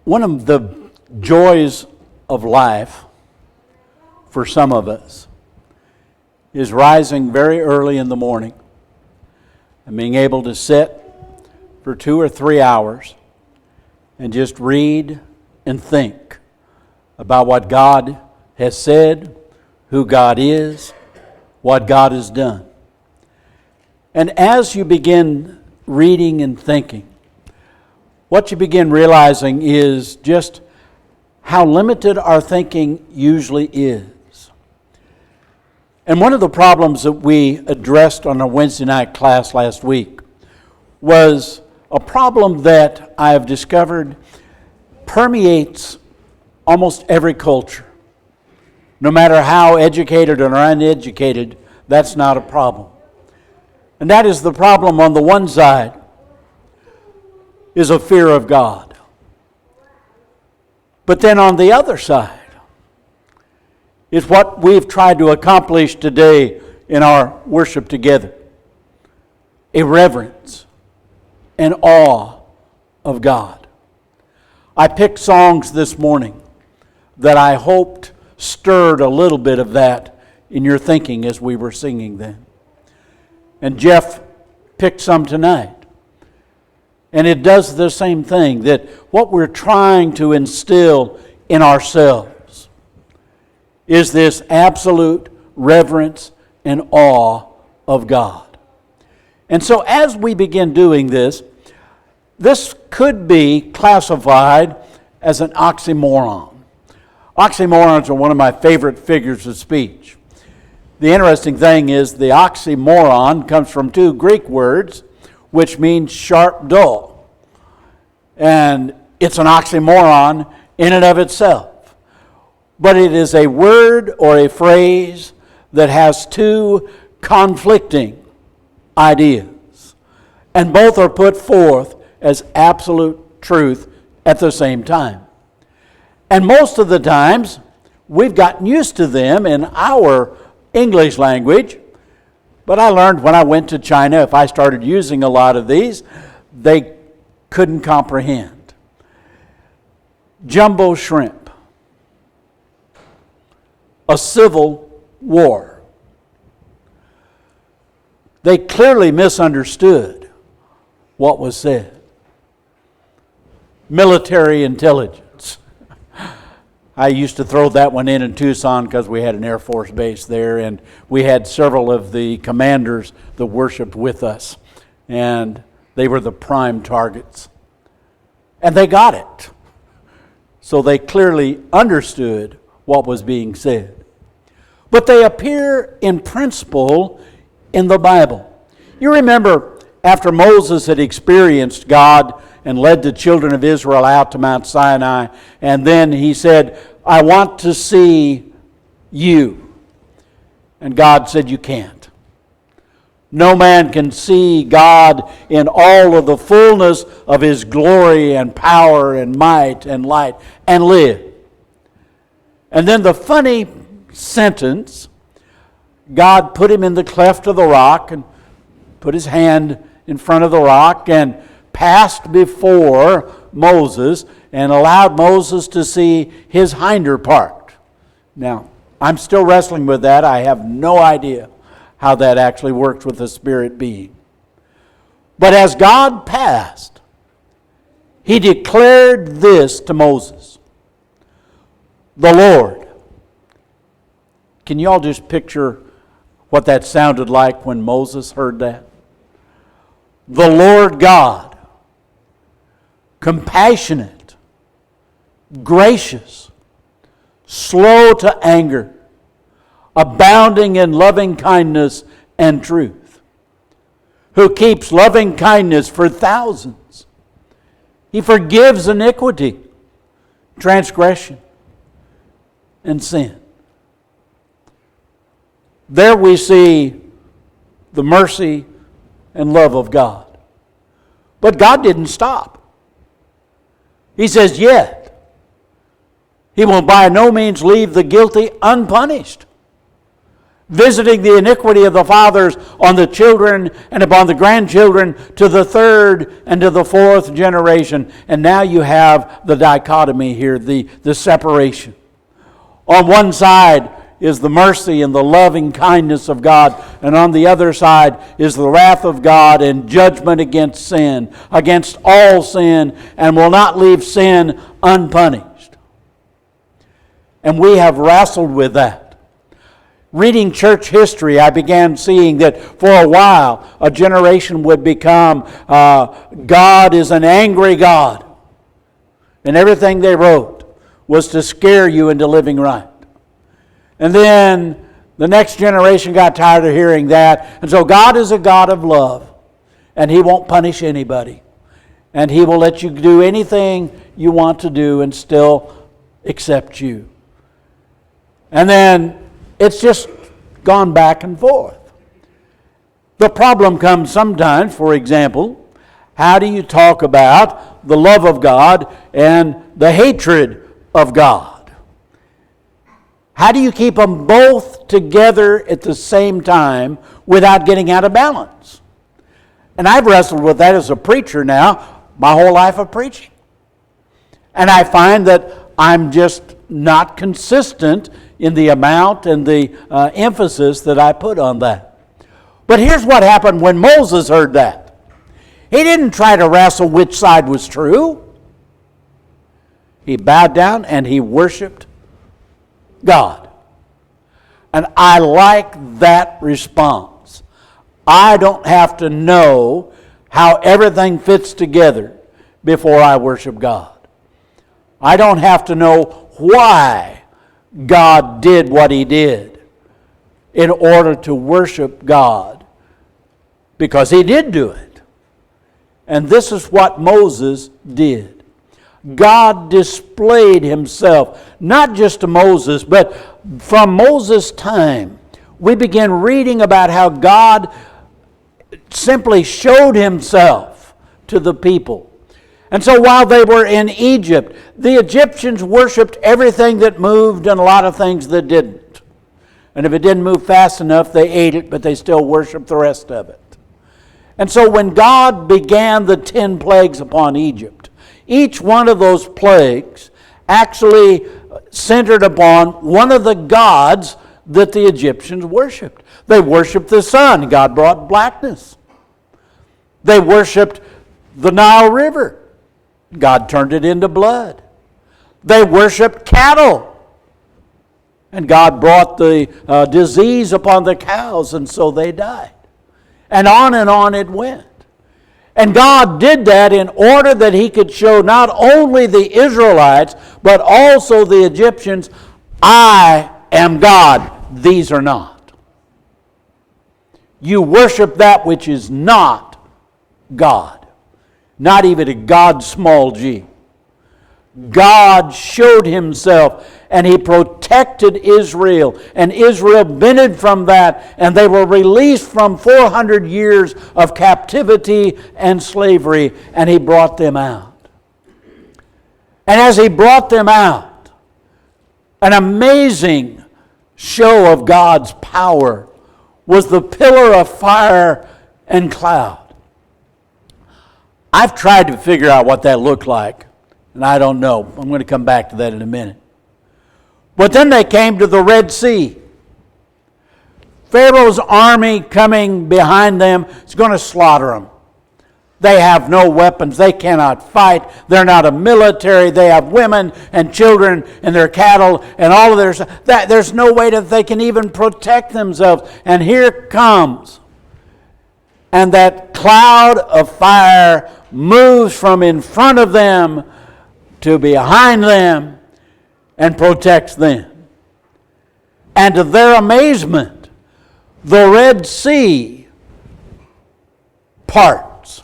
One of the joys of life for some of us is rising very early in the morning and being able to sit for 2 or 3 hours and just read and think about what God has said, who God is, what God has done. And as you begin reading and thinking, what you begin realizing is just how limited our thinking usually is. And one of the problems that we addressed on our Wednesday night class last week was a problem that I have discovered permeates almost every culture. No matter how educated or uneducated, that's not a problem. And that is the problem on the one side is a fear of God. But then on the other side is what we've tried to accomplish today in our worship together. A reverence and awe of God. I picked songs this morning that I hoped stirred a little bit of that in your thinking as we were singing them. And Jeff picked some tonight. And it does the same thing, that what we're trying to instill in ourselves is this absolute reverence and awe of God. And so as we begin doing this, this could be classified as an oxymoron. Oxymorons are one of my favorite figures of speech. The interesting thing is the oxymoron comes from 2 Greek words, which means sharp, dull. And it's an oxymoron in and of itself. But it is a word or a phrase that has 2 conflicting ideas. And both are put forth as absolute truth at the same time. And most of the times, we've gotten used to them in our English language. But I learned when I went to China, if I started using a lot of these, they couldn't comprehend. Jumbo shrimp. A civil war. They clearly misunderstood what was said. Military intelligence. I used to throw that one in Tucson because we had an Air Force base there, and we had several of the commanders that worshiped with us, and they were the prime targets. And they got it. So they clearly understood what was being said. But they appear in principle in the Bible. You remember after Moses had experienced God and led the children of Israel out to Mount Sinai, and then he said, I want to see you. And God said, you can't. No man can see God in all of the fullness of His glory and power and might and light and live. And then the funny sentence, God put him in the cleft of the rock and put His hand in front of the rock and passed before Moses and allowed Moses to see his hinder part. Now, I'm still wrestling with that. I have no idea how that actually works with the spirit being. But as God passed, He declared this to Moses. The Lord. Can you all just picture what that sounded like when Moses heard that? The Lord God, compassionate, gracious, slow to anger, abounding in loving kindness and truth, who keeps loving kindness for thousands. He forgives iniquity, transgression, and sin. There we see the mercy and love of God. But God didn't stop. He says, yet He will by no means leave the guilty unpunished. visiting the iniquity of the fathers on the children and upon the grandchildren to the third and to the fourth generation. And now you have the dichotomy here, the separation. On one side is the mercy and the loving kindness of God, and on the other side is the wrath of God and judgment against sin, against all sin, and will not leave sin unpunished. And we have wrestled with that. Reading church history, I began seeing that for a while a generation would become, God is an angry God. And everything they wrote was to scare you into living right. And then the next generation got tired of hearing that. And so God is a God of love. And He won't punish anybody. And He will let you do anything you want to do and still accept you. And then it's just gone back and forth. The problem comes sometimes, for example, how do you talk about the love of God and the hatred of God? How do you keep them both together at the same time without getting out of balance? And I've wrestled with that as a preacher now, my whole life of preaching. And I find that I'm just not consistent in the amount and the emphasis that I put on that. But here's what happened when Moses heard that. He didn't try to wrestle which side was true. He bowed down and he worshiped God. And I like that response. I don't have to know how everything fits together before I worship God. I don't have to know why God did what He did in order to worship God, because He did do it. And this is what Moses did. God displayed Himself, not just to Moses, but from Moses' time, we begin reading about how God simply showed Himself to the people. And so while they were in Egypt, the Egyptians worshipped everything that moved and a lot of things that didn't. And if it didn't move fast enough, they ate it, but they still worshipped the rest of it. And so when God began the 10 plagues upon Egypt, each one of those plagues actually centered upon one of the gods that the Egyptians worshipped. They worshipped the sun. God brought blackness. They worshipped the Nile River. God turned it into blood. They worshipped cattle. And God brought the disease upon the cows, and so they died. And on it went. And God did that in order that He could show not only the Israelites, but also the Egyptians, I am God, these are not. You worship that which is not God. Not even a God small g. God showed Himself and He protected Israel. And Israel benefited from that, and they were released from 400 years of captivity and slavery, and He brought them out. And as He brought them out, an amazing show of God's power was the pillar of fire and cloud. I've tried to figure out what that looked like, and I don't know. I'm going to come back to that in a minute. But then they came to the Red Sea. Pharaoh's army coming behind them is going to slaughter them. They have no weapons. They cannot fight. They're not a military. They have women and children and their cattle and all of their stuff. There's no way that they can even protect themselves. And here comes. And that cloud of fire moves from in front of them to behind them and protects them. And to their amazement, the Red Sea parts.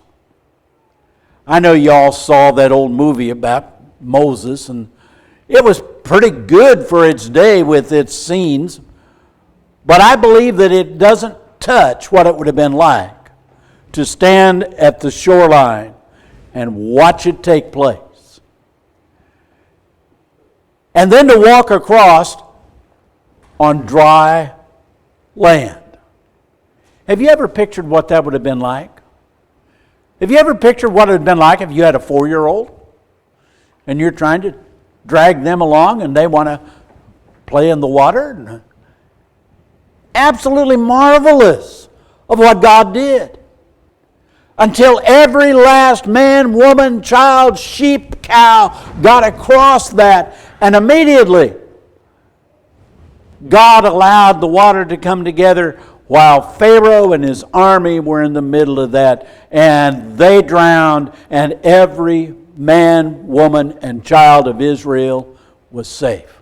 I know you all saw that old movie about Moses, and it was pretty good for its day with its scenes, but I believe that it doesn't touch what it would have been like to stand at the shoreline and watch it take place. And then to walk across on dry land. Have you ever pictured what that would have been like? Have you ever pictured what it would have been like if you had a 4-year-old and you're trying to drag them along and they want to play in the water? Absolutely marvelous of what God did. Until every last man, woman, child, sheep, cow got across that. And immediately, God allowed the water to come together while Pharaoh and his army were in the middle of that. And they drowned, and every man, woman, and child of Israel was safe.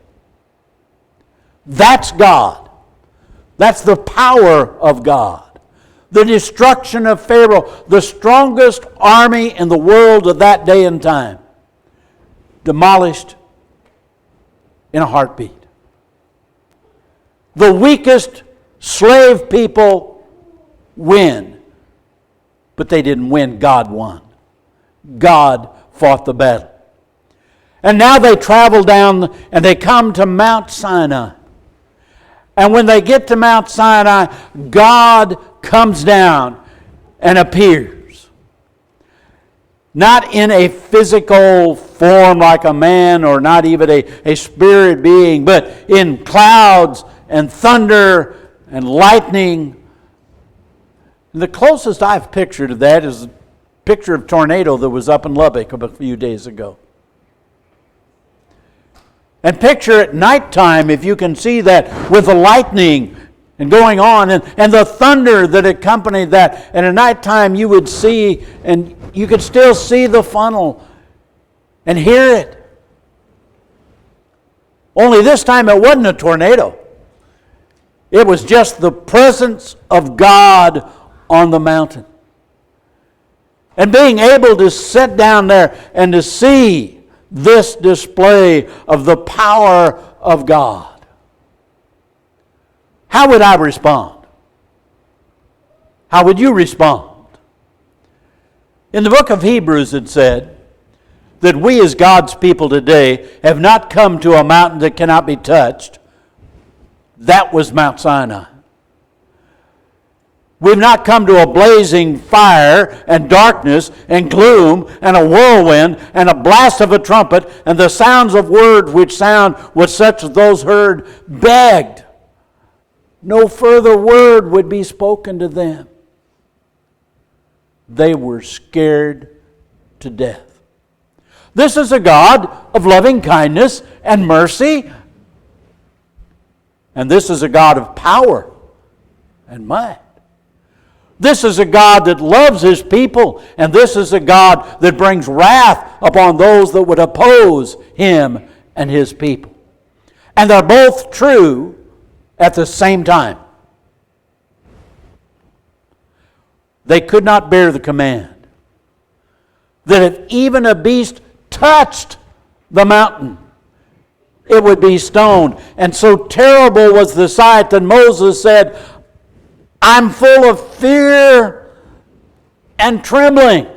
That's God. That's the power of God. The destruction of Pharaoh, the strongest army in the world of that day and time, demolished in a heartbeat. The weakest slave people win, but they didn't win. God won. God fought the battle. And now they travel down and they come to Mount Sinai. And when they get to Mount Sinai, God comes down and appears. Not in a physical form like a man or not even a spirit being, but in clouds and thunder and lightning. And the closest I've pictured of that is a picture of a tornado that was up in Lubbock a few days ago. And picture at nighttime, if you can see that, with the lightning and going on and the thunder that accompanied that. And at nighttime you would see, and you could still see the funnel and hear it. Only this time it wasn't a tornado. It was just the presence of God on the mountain. And being able to sit down there and to see this display of the power of God. How would I respond? How would you respond? In the book of Hebrews it said that we as God's people today have not come to a mountain that cannot be touched. That was Mount Sinai. We've not come to a blazing fire and darkness and gloom and a whirlwind and a blast of a trumpet and the sounds of words which sound with such as those heard begged. No further word would be spoken to them. They were scared to death. This is a God of loving kindness and mercy. And this is a God of power and might. This is a God that loves His people, and this is a God that brings wrath upon those that would oppose Him and His people. And they're both true at the same time. They could not bear the command that if even a beast touched the mountain, it would be stoned. And so terrible was the sight that Moses said, I'm full of fear and trembling.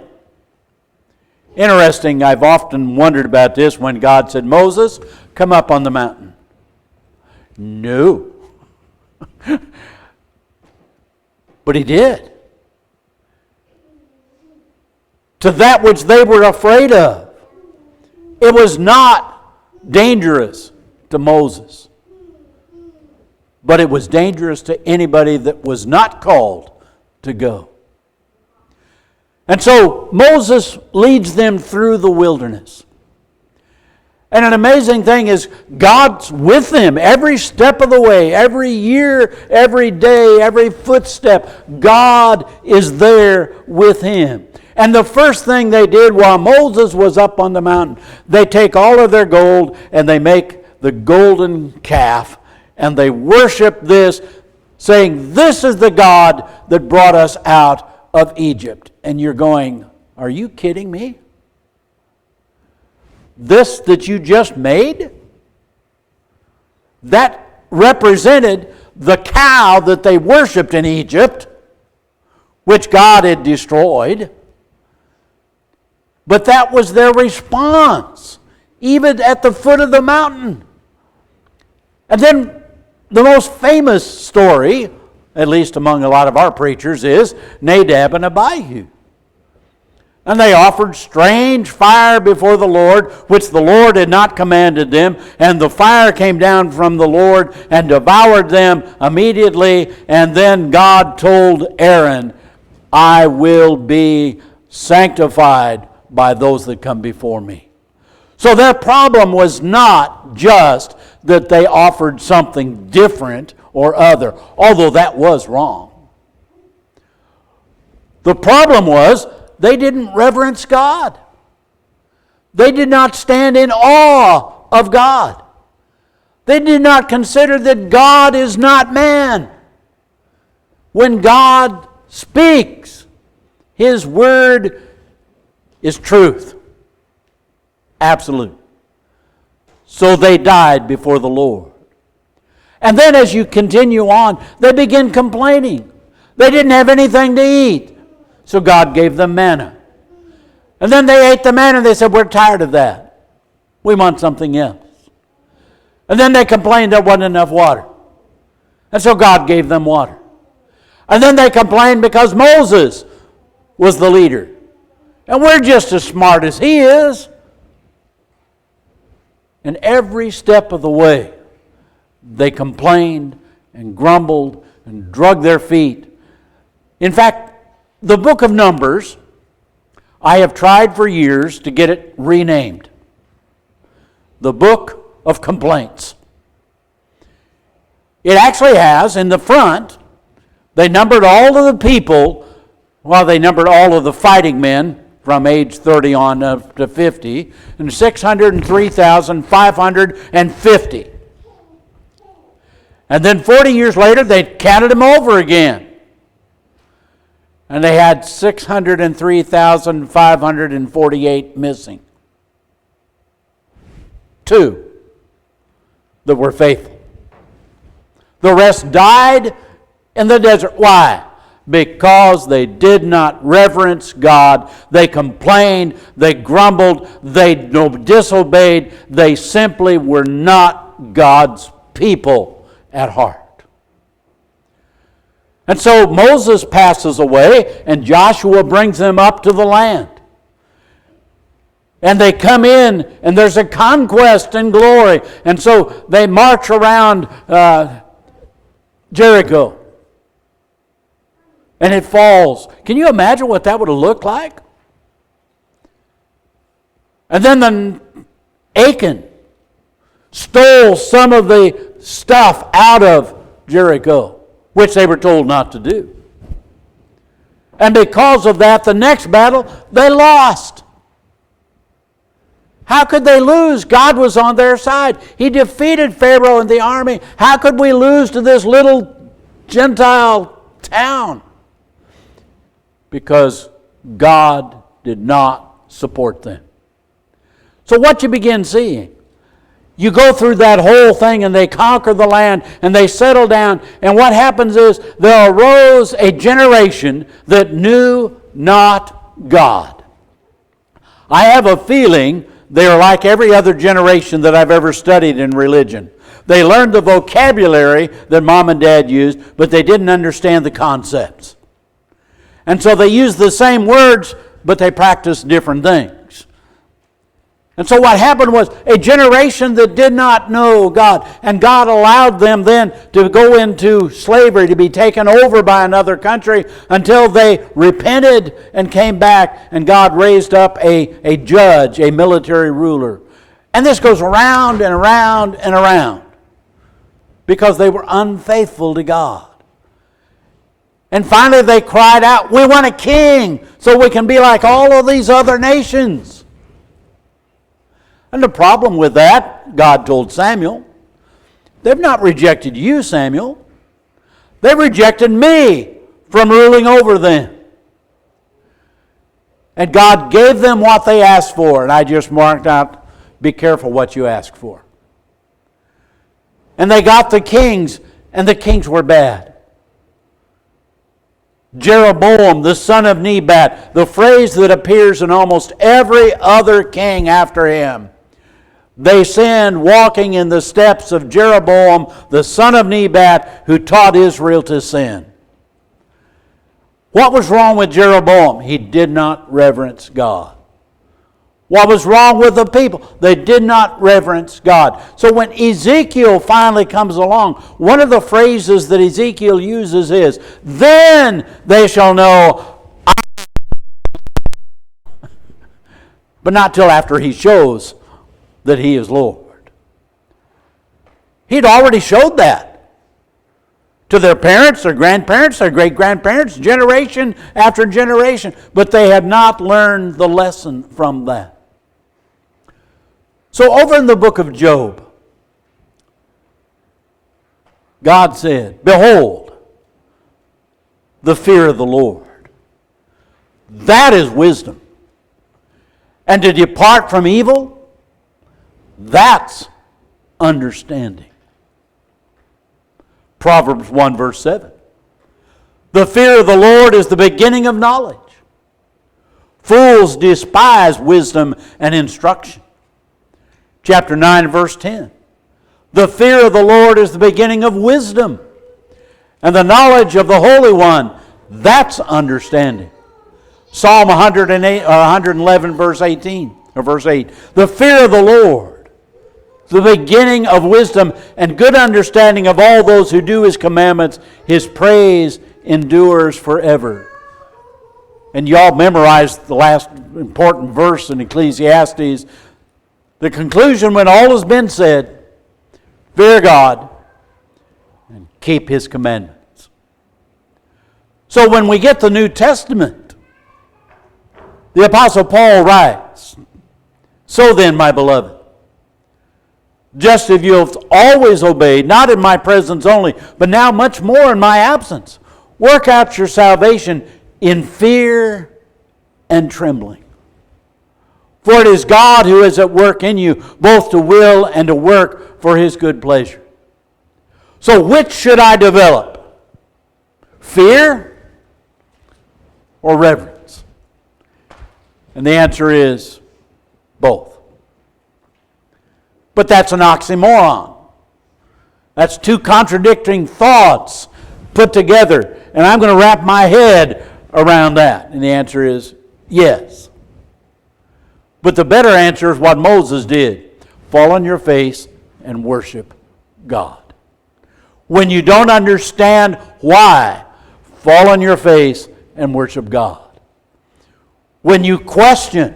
Interesting, I've often wondered about this when God said, Moses, come up on the mountain. No. But He did. To that which they were afraid of. It was not dangerous to Moses. But it was dangerous to anybody that was not called to go. And so Moses leads them through the wilderness. And an amazing thing is God's with them every step of the way, every year, every day, every footstep. God is there with him. And the first thing they did while Moses was up on the mountain, they take all of their gold and they make the golden calf. And they worship this, saying, this is the God that brought us out of Egypt. And you're going, are you kidding me? This that you just made? That represented the cow that they worshipped in Egypt, which God had destroyed. But that was their response, even at the foot of the mountain. And then the most famous story at least among a lot of our preachers, is Nadab and Abihu. And they offered strange fire before the Lord, which the Lord had not commanded them. And the fire came down from the Lord and devoured them immediately. And then God told Aaron, I will be sanctified by those that come before me. So their problem was not just that they offered something different or other, although that was wrong. The problem was they didn't reverence God. They did not stand in awe of God. They did not consider that God is not man. When God speaks, His word is truth. Absolute. So they died before the Lord. And then as you continue on, they begin complaining. They didn't have anything to eat. So God gave them manna. And then they ate the manna and they said, we're tired of that. We want something else. And then they complained there wasn't enough water. And so God gave them water. And then they complained because Moses was the leader. And we're just as smart as he is. And every step of the way, they complained and grumbled and dragged their feet. In fact, the book of Numbers, I have tried for years to get it renamed. The book of complaints. It actually has, in the front, they numbered all of the people, they numbered all of the fighting men from age 30 on up to 50, and 603,550. And then 40 years later, they counted them over again. And they had 603,548 missing. 2 that were faithful. The rest died in the desert. Why? Because they did not reverence God. They complained, they grumbled, they disobeyed. They simply were not God's people at heart. And so Moses passes away, and Joshua brings them up to the land. And they come in, and there's a conquest and glory. And so they march around Jericho. And it falls. Can you imagine what that would have looked like? And then Achan stole some of the stuff out of Jericho, which they were told not to do. And because of that, the next battle, they lost. How could they lose? God was on their side. He defeated Pharaoh and the army. How could we lose to this little Gentile town? Because God did not support them. So what you begin seeing, you go through that whole thing and they conquer the land and they settle down. And what happens is there arose a generation that knew not God. I have a feeling they are like every other generation that I've ever studied in religion. They learned the vocabulary that mom and dad used, but they didn't understand the concepts. And so they used the same words, but they practiced different things. And so what happened was a generation that did not know God, and God allowed them then to go into slavery, to be taken over by another country until they repented and came back, and God raised up a judge, a military ruler. And this goes around and around and around because they were unfaithful to God. And finally they cried out, we want a king so we can be like all of these other nations. And the problem with that, God told Samuel, they've not rejected you, Samuel. They rejected me from ruling over them. And God gave them what they asked for. And I just marked out, be careful what you ask for. And they got the kings, and the kings were bad. Jeroboam, the son of Nebat, the phrase that appears in almost every other king after him. They sinned walking in the steps of Jeroboam, the son of Nebat, who taught Israel to sin. What was wrong with Jeroboam? He did not reverence God. What was wrong with the people? They did not reverence God. So when Ezekiel finally comes along, one of the phrases that Ezekiel uses is, "Then they shall know," but not till after he shows that he is Lord. He'd already showed that to their parents, their grandparents, their great-grandparents, generation after generation, but they had not learned the lesson from that. So over in the book of Job, God said, "Behold, the fear of the Lord, that is wisdom. And to depart from evil, that's understanding." Proverbs 1 verse 7. "The fear of the Lord is the beginning of knowledge. Fools despise wisdom and instruction." Chapter 9 verse 10. "The fear of the Lord is the beginning of wisdom, and the knowledge of the Holy One, that's understanding." Psalm 111 verse 18 or verse 8. "The fear of the Lord, the beginning of wisdom and good understanding of all those who do His commandments. His praise endures forever." And y'all memorized the last important verse in Ecclesiastes. The conclusion, when all has been said, fear God and keep His commandments. So when we get the New Testament, the Apostle Paul writes, "So then, my beloved, just as you have always obeyed, not in my presence only, but now much more in my absence, work out your salvation in fear and trembling. For it is God who is at work in you, both to will and to work for His good pleasure." So which should I develop? Fear or reverence? And the answer is both. But that's an oxymoron. That's two contradicting thoughts put together. And I'm going to wrap my head around that. And the answer is yes. But the better answer is what Moses did. Fall on your face and worship God. When you don't understand why, fall on your face and worship God. When you question,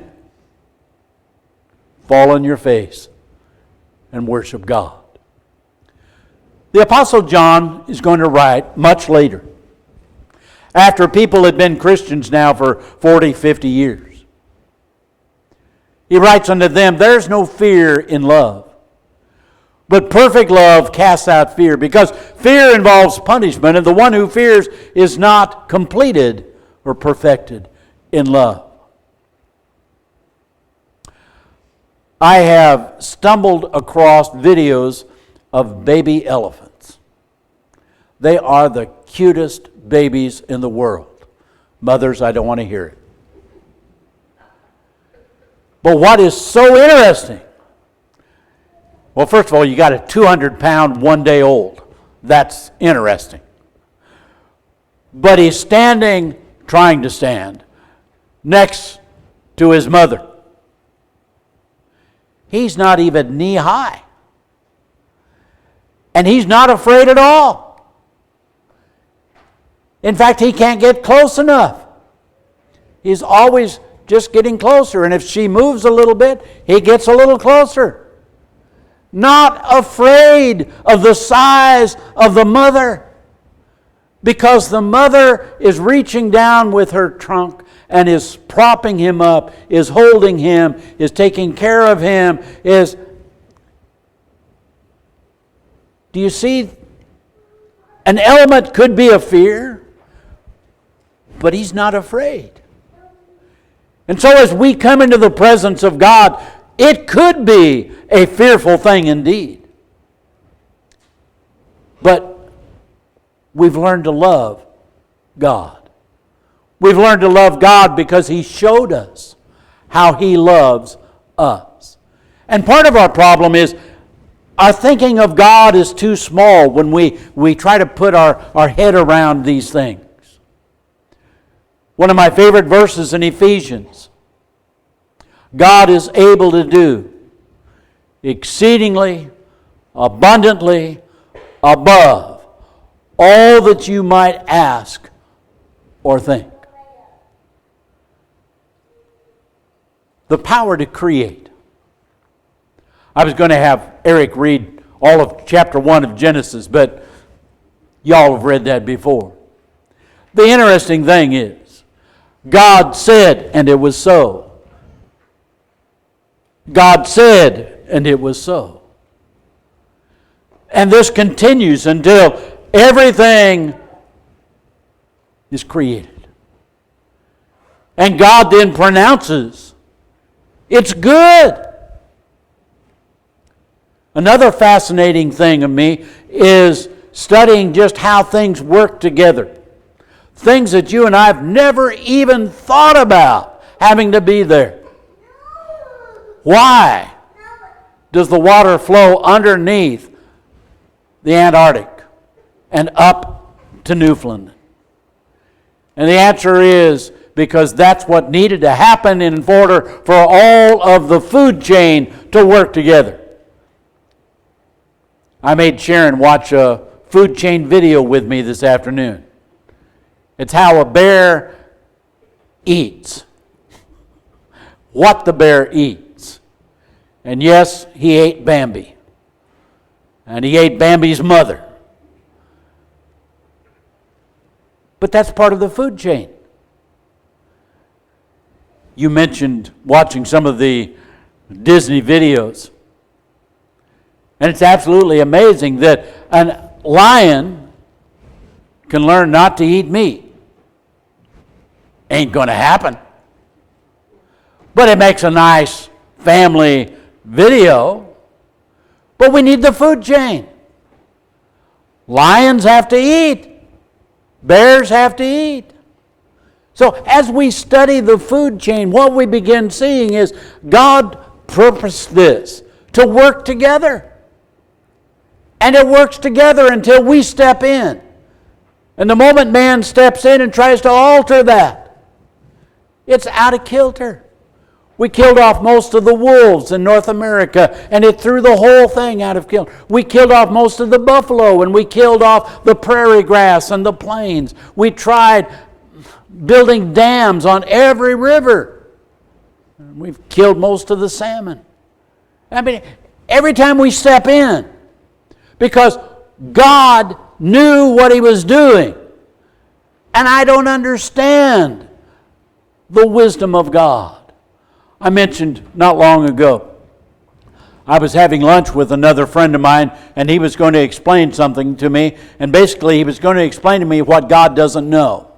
fall on your face and worship God. The Apostle John is going to write much later, after people had been Christians now for 40, 50 years. He writes unto them, "There's no fear in love, but perfect love casts out fear, because fear involves punishment, and the one who fears is not completed or perfected in love." I have stumbled across videos of baby elephants. They are the cutest babies in the world. Mothers, I don't want to hear it. But what is so interesting? Well, first of all, you got a 200-pound, one-day-old. That's interesting. But he's standing, trying to stand, next to his mother. He's not even knee-high. And he's not afraid at all. In fact, he can't get close enough. He's always just getting closer. And if she moves a little bit, he gets a little closer. Not afraid of the size of the mother, because the mother is reaching down with her trunk and is propping him up, is holding him, is taking care of him, is... Do you see? An element could be a fear, but he's not afraid. And so as we come into the presence of God, it could be a fearful thing indeed. But we've learned to love God. We've learned to love God because He showed us how He loves us. And part of our problem is our thinking of God is too small when we try to put our head around these things. One of my favorite verses in Ephesians. God is able to do exceedingly, abundantly, above all that you might ask or think. The power to create. I was going to have Eric read all of chapter 1 of Genesis, but y'all have read that before. The interesting thing is, God said, and it was so. God said, and it was so. And this continues until everything is created. And God then pronounces, it's good. Another fascinating thing of me is studying just how things work together. Things that you and I have never even thought about having to be there. Why does the water flow underneath the Antarctic and up to Newfoundland? And the answer is because that's what needed to happen in order for all of the food chain to work together. I made Sharon watch a food chain video with me this afternoon. It's how a bear eats. What the bear eats. And yes, he ate Bambi. And he ate Bambi's mother. But that's part of the food chain. You mentioned watching some of the Disney videos. And it's absolutely amazing that a lion can learn not to eat meat. Ain't going to happen. But it makes a nice family video. But we need the food chain. Lions have to eat. Bears have to eat. So as we study the food chain, what we begin seeing is God purposed this to work together. And it works together until we step in. And the moment man steps in and tries to alter that, it's out of kilter. We killed off most of the wolves in North America, and it threw the whole thing out of kilter. We killed off most of the buffalo, and we killed off the prairie grass and the plains. We tried building dams on every river. We've killed most of the salmon. I mean, every time we step in, because God knew what He was doing. And I don't understand the wisdom of God. I mentioned not long ago, I was having lunch with another friend of mine, and he was going to explain something to me. And basically, he was going to explain to me what God doesn't know.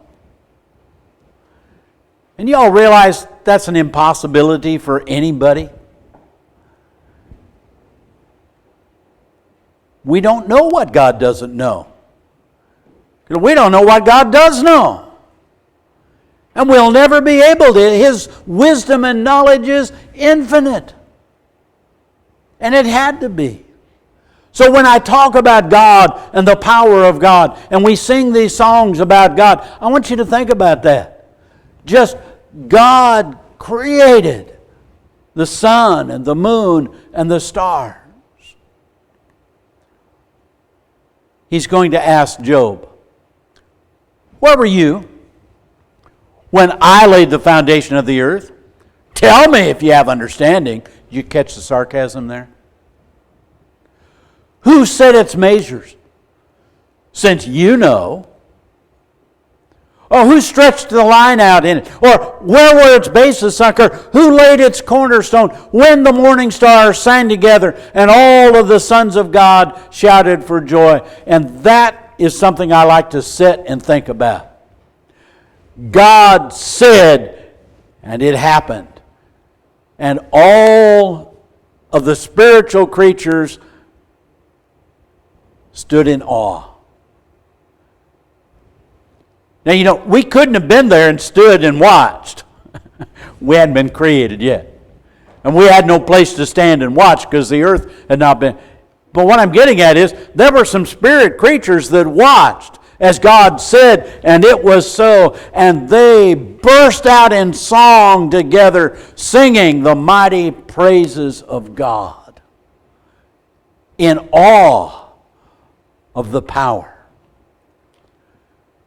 And you all realize that's an impossibility for anybody? We don't know what God doesn't know. We don't know what God does know. And we'll never be able to. His wisdom and knowledge is infinite. And it had to be. So when I talk about God and the power of God, and we sing these songs about God, I want you to think about that. Just God created the sun and the moon and the stars. He's going to ask Job, where were you when I laid the foundation of the earth? Tell me if you have understanding. You catch the sarcasm there? Who set its measures? Since you know. Or who stretched the line out in it? Or where were its bases sunk? Or who laid its cornerstone? When the morning stars sang together and all of the sons of God shouted for joy. And that is something I like to sit and think about. God said, and it happened. And all of the spiritual creatures stood in awe. Now, we couldn't have been there and stood and watched. We hadn't been created yet. And we had no place to stand and watch because the earth had not been. But what I'm getting at is there were some spirit creatures that watched as God said, and it was so. And they burst out in song together, singing the mighty praises of God in awe of the power.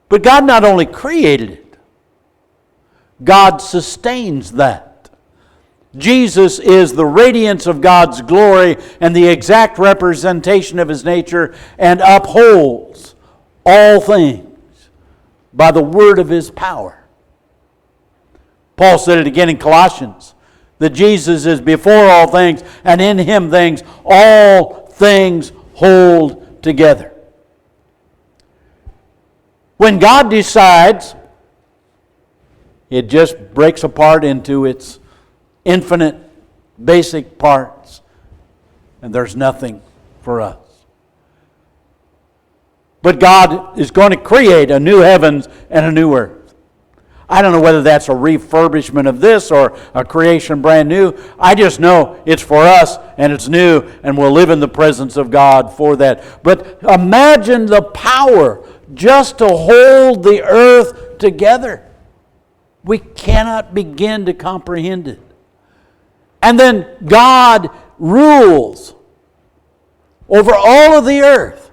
But God not only created it, God sustains that. Jesus is the radiance of God's glory and the exact representation of His nature, and upholds all things by the word of His power. Paul said it again in Colossians, that Jesus is before all things, and in Him all things hold together. When God decides, it just breaks apart into its infinite, basic parts, and there's nothing for us. But God is going to create a new heavens and a new earth. I don't know whether that's a refurbishment of this or a creation brand new. I just know it's for us and it's new, and we'll live in the presence of God for that. But imagine the power just to hold the earth together. We cannot begin to comprehend it. And then God rules over all of the earth.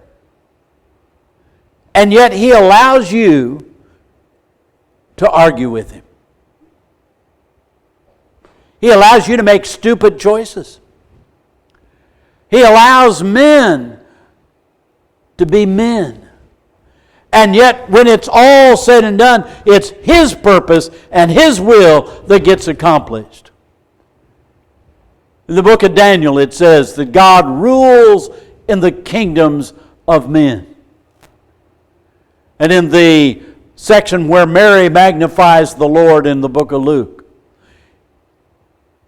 And yet He allows you to argue with Him. He allows you to make stupid choices. He allows men to be men. And yet, when it's all said and done, it's His purpose and His will that gets accomplished. In the book of Daniel, it says that God rules in the kingdoms of men. And in the section where Mary magnifies the Lord in the book of Luke,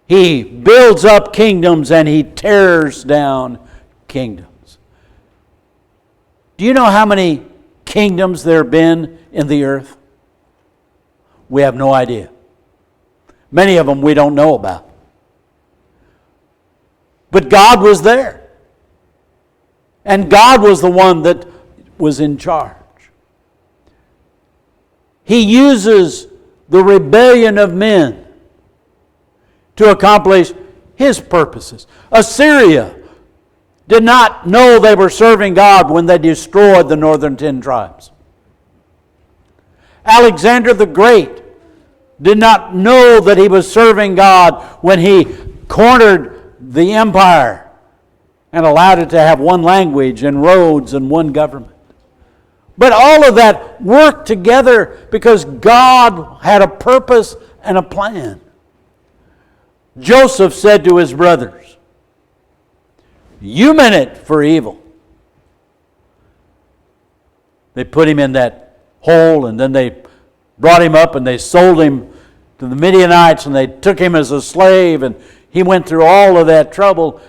He builds up kingdoms and He tears down kingdoms. Do you know how many kingdoms there have been in the earth? We have no idea. Many of them we don't know about. But God was there. And God was the one that was in charge. He uses the rebellion of men to accomplish His purposes. Assyria did not know they were serving God when they destroyed the northern 10 tribes. Alexander the Great did not know that he was serving God when he cornered the empire and allowed it to have one language and roads and one government. But all of that worked together because God had a purpose and a plan. Joseph said to his brothers, "You meant it for evil." They put him in that hole, and then they brought him up and they sold him to the Midianites, and they took him as a slave, and he went through all of that trouble.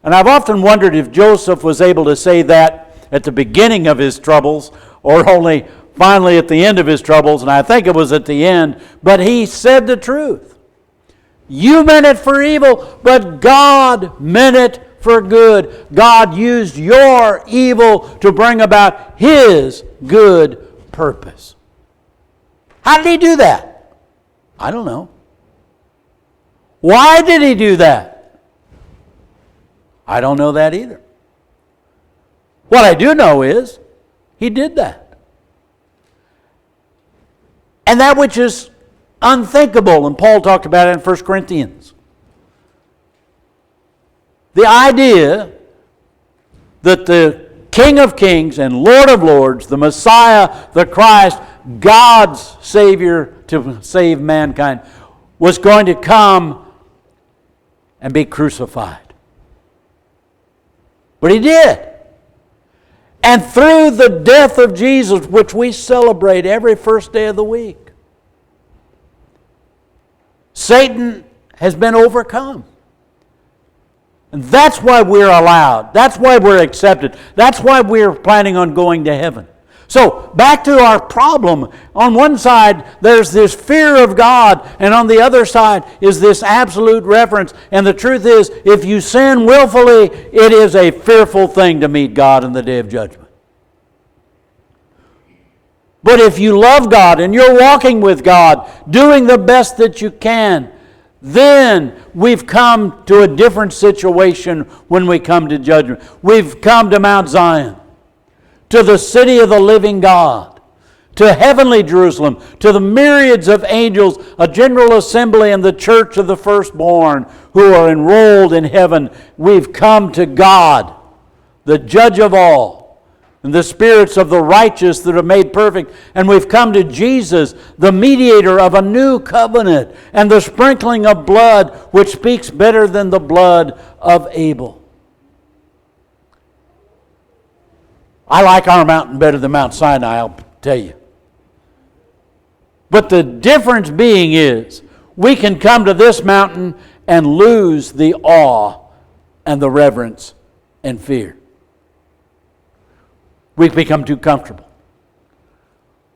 And I've often wondered if Joseph was able to say that at the beginning of his troubles, or only finally at the end of his troubles, and I think it was at the end, but he said the truth. You meant it for evil, but God meant it for good. God used your evil to bring about His good purpose. How did He do that? I don't know. Why did He do that? I don't know that either. What I do know is He did that. And that which is unthinkable, and Paul talked about it in 1 Corinthians. The idea that the King of Kings and Lord of Lords, the Messiah, the Christ, God's Savior to save mankind, was going to come and be crucified. But He did. And through the death of Jesus, which we celebrate every first day of the week, Satan has been overcome. And that's why we're allowed. That's why we're accepted. That's why we're planning on going to heaven. So, back to our problem. On one side, there's this fear of God, and on the other side is this absolute reverence. And the truth is, if you sin willfully, it is a fearful thing to meet God in the day of judgment. But if you love God and you're walking with God, doing the best that you can, then we've come to a different situation when we come to judgment. We've come to Mount Zion, to the city of the living God, to heavenly Jerusalem, to the myriads of angels, a general assembly, and the church of the firstborn who are enrolled in heaven. We've come to God, the judge of all, and the spirits of the righteous that are made perfect. And we've come to Jesus, the mediator of a new covenant, and the sprinkling of blood, which speaks better than the blood of Abel. I like our mountain better than Mount Sinai, I'll tell you. But the difference being is, we can come to this mountain and lose the awe and the reverence and fear. We become too comfortable.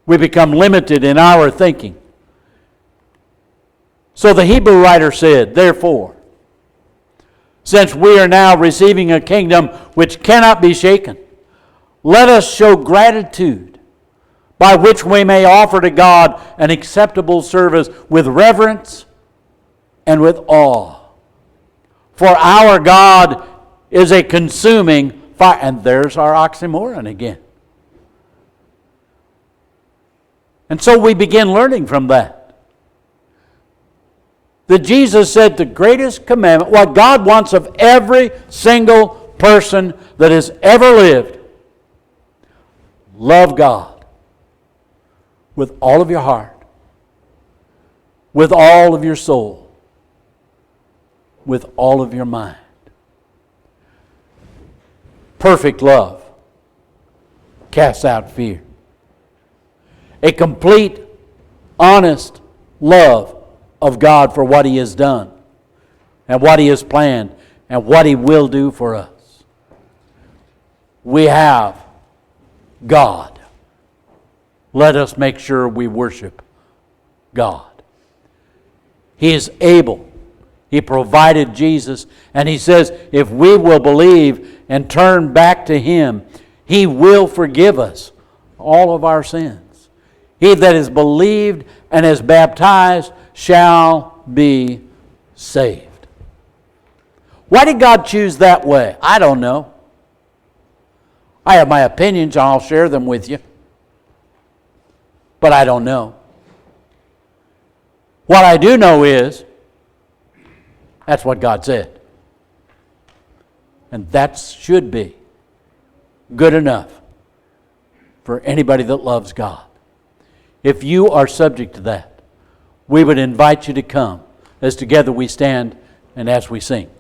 We become limited in our thinking. So the Hebrew writer said, therefore, since we are now receiving a kingdom which cannot be shaken, let us show gratitude by which we may offer to God an acceptable service with reverence and with awe. For our God is a consuming fire. And there's our oxymoron again. And so we begin learning from that. That Jesus said the greatest commandment, what God wants of every single person that has ever lived, love God with all of your heart, with all of your soul, with all of your mind. Perfect love casts out fear. A complete, honest love of God for what He has done and what He has planned and what He will do for us. We have God. Let us make sure we worship God. He is able. He provided Jesus, and He says if we will believe and turn back to Him, He will forgive us all of our sins. He that is believed and is baptized shall be saved. Why did God choose that way? I don't know. I have my opinions, and I'll share them with you. But I don't know. What I do know is, that's what God said. And that should be good enough for anybody that loves God. If you are subject to that, we would invite you to come as together we stand and as we sing.